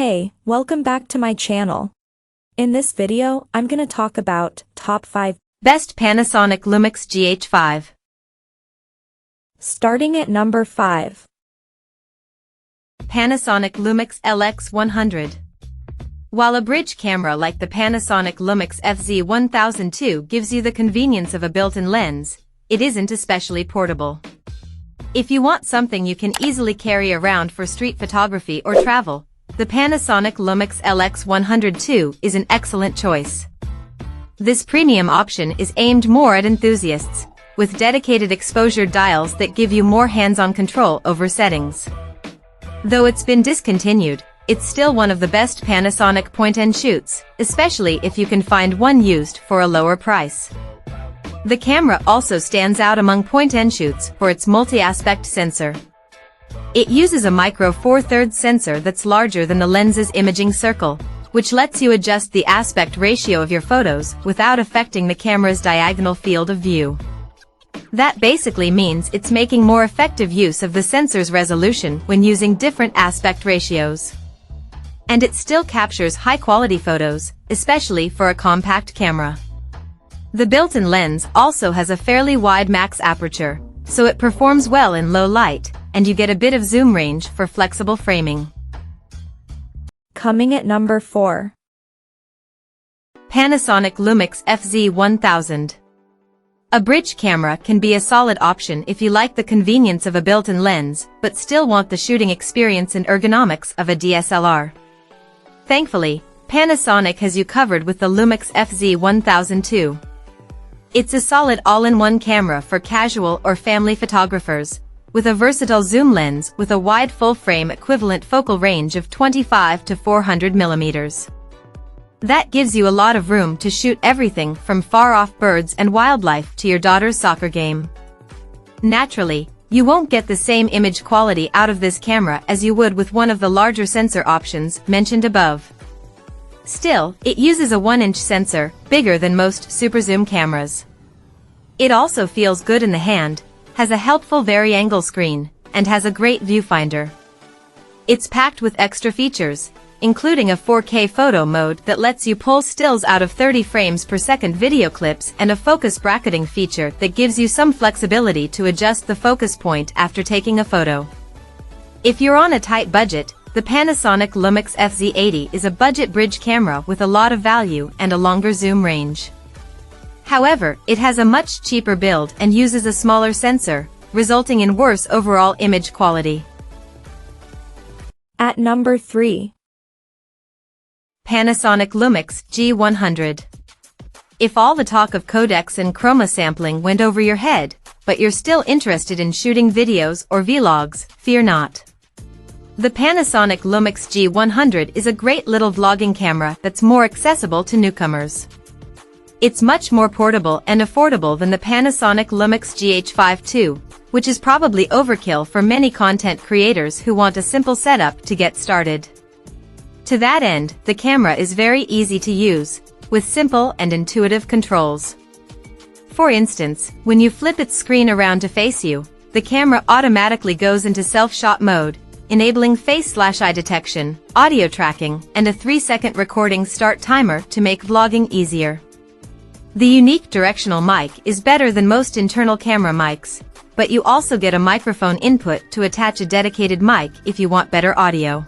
Hey, welcome back to my channel. In this video, I'm gonna talk about top 5 best Panasonic Lumix GH5. Starting at number 5. Panasonic Lumix LX100. While a bridge camera like the Panasonic Lumix FZ1002 gives you the convenience of a built-in lens, it isn't especially portable. If you want something you can easily carry around for street photography or travel, the Panasonic Lumix LX102 is an excellent choice. This premium option is aimed more at enthusiasts, with dedicated exposure dials that give you more hands-on control over settings. Though it's been discontinued, it's still one of the best Panasonic point-and-shoots, especially if you can find one used for a lower price. The camera also stands out among point-and-shoots for its multi-aspect sensor. It uses a micro Four Thirds sensor that's larger than the lens's imaging circle, which lets you adjust the aspect ratio of your photos without affecting the camera's diagonal field of view. That basically means it's making more effective use of the sensor's resolution when using different aspect ratios. And it still captures high-quality photos, especially for a compact camera. The built-in lens also has a fairly wide max aperture, so it performs well in low light, and you get a bit of zoom range for flexible framing. Coming at number 4. Panasonic Lumix FZ1000. A bridge camera can be a solid option if you like the convenience of a built-in lens, but still want the shooting experience and ergonomics of a DSLR. Thankfully, Panasonic has you covered with the Lumix FZ1002. It's a solid all-in-one camera for casual or family photographers, with a versatile zoom lens with a wide full-frame equivalent focal range of 25 to 400 millimeters. That gives you a lot of room to shoot everything from far-off birds and wildlife to your daughter's soccer game. Naturally, you won't get the same image quality out of this camera as you would with one of the larger sensor options mentioned above. Still, it uses a 1-inch sensor, bigger than most super zoom cameras. It also feels good in the hand, has a helpful vari-angle screen, and has a great viewfinder. It's packed with extra features, including a 4K photo mode that lets you pull stills out of 30 frames per second video clips and a focus bracketing feature that gives you some flexibility to adjust the focus point after taking a photo. If you're on a tight budget, the Panasonic Lumix FZ80 is a budget bridge camera with a lot of value and a longer zoom range. However, it has a much cheaper build and uses a smaller sensor, resulting in worse overall image quality. At number 3. Panasonic Lumix G100. If all the talk of codecs and chroma sampling went over your head, but you're still interested in shooting videos or vlogs, fear not. The Panasonic Lumix G100 is a great little vlogging camera that's more accessible to newcomers. It's much more portable and affordable than the Panasonic Lumix GH5 too, which is probably overkill for many content creators who want a simple setup to get started. To that end, the camera is very easy to use, with simple and intuitive controls. For instance, when you flip its screen around to face you, the camera automatically goes into self-shot mode, enabling face/eye detection, audio tracking, and a 3-second recording start timer to make vlogging easier. The unique directional mic is better than most internal camera mics, but you also get a microphone input to attach a dedicated mic if you want better audio.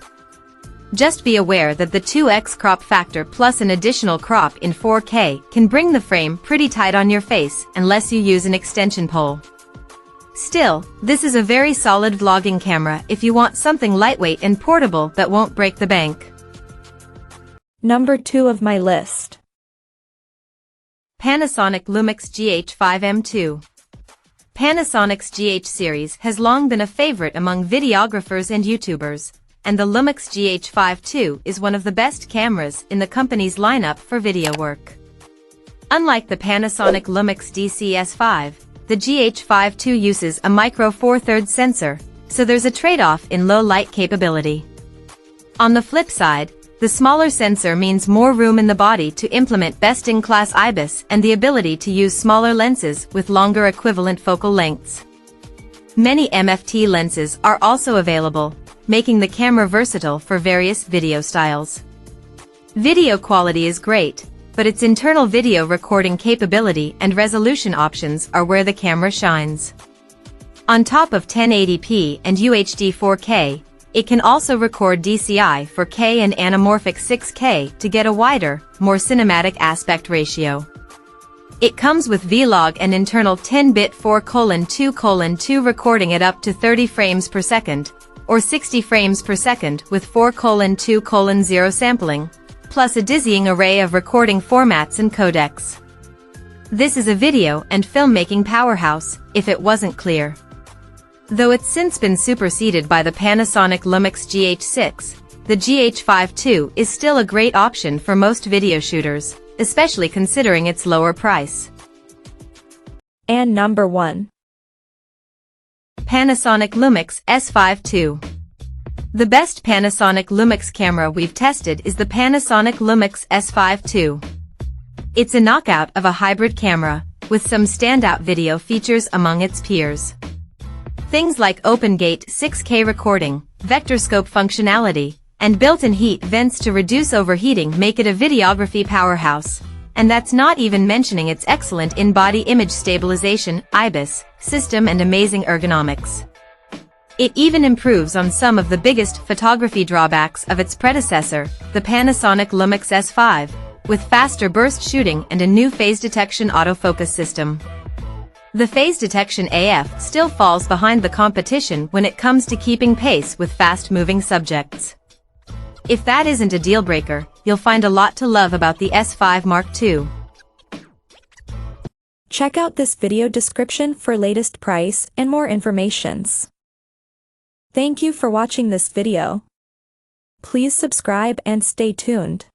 Just be aware that the 2x crop factor plus an additional crop in 4K can bring the frame pretty tight on your face unless you use an extension pole. Still, this is a very solid vlogging camera if you want something lightweight and portable that won't break the bank. Number 2 of my list. Panasonic Lumix GH5M2. Panasonic's GH series has long been a favorite among videographers and YouTubers, and the Lumix GH5 is one of the best cameras in the company's lineup for video work. Unlike the Panasonic Lumix DCS5, the GH5 uses a micro Four Thirds sensor, so there's a trade-off in low light capability. On the flip side, the smaller sensor means more room in the body to implement best-in-class IBIS and the ability to use smaller lenses with longer equivalent focal lengths. Many MFT lenses are also available, making the camera versatile for various video styles. Video quality is great, but its internal video recording capability and resolution options are where the camera shines. On top of 1080p and UHD 4K, it can also record DCI 4K and anamorphic 6K to get a wider, more cinematic aspect ratio. It comes with Vlog and internal 10-bit 4:2:2 recording at up to 30 frames per second, or 60 frames per second with 4:2:0 sampling, plus a dizzying array of recording formats and codecs. This is a video and filmmaking powerhouse, if it wasn't clear. Though it's since been superseded by the Panasonic Lumix GH6, the GH5 II is still a great option for most video shooters, especially considering its lower price. And number 1. Panasonic Lumix S52. The best Panasonic Lumix camera we've tested is the Panasonic Lumix S52. It's a knockout of a hybrid camera, with some standout video features among its peers. Things like OpenGate 6K recording, vectorscope functionality, and built-in heat vents to reduce overheating make it a videography powerhouse. And that's not even mentioning its excellent in-body image stabilization (IBIS) system and amazing ergonomics. It even improves on some of the biggest photography drawbacks of its predecessor, the Panasonic Lumix S5, with faster burst shooting and a new phase detection autofocus system. The phase detection AF still falls behind the competition when it comes to keeping pace with fast-moving subjects. If that isn't a deal-breaker, you'll find a lot to love about the S5 Mark II. Check out this video description for latest price and more informations. Thank you for watching this video. Please subscribe and stay tuned.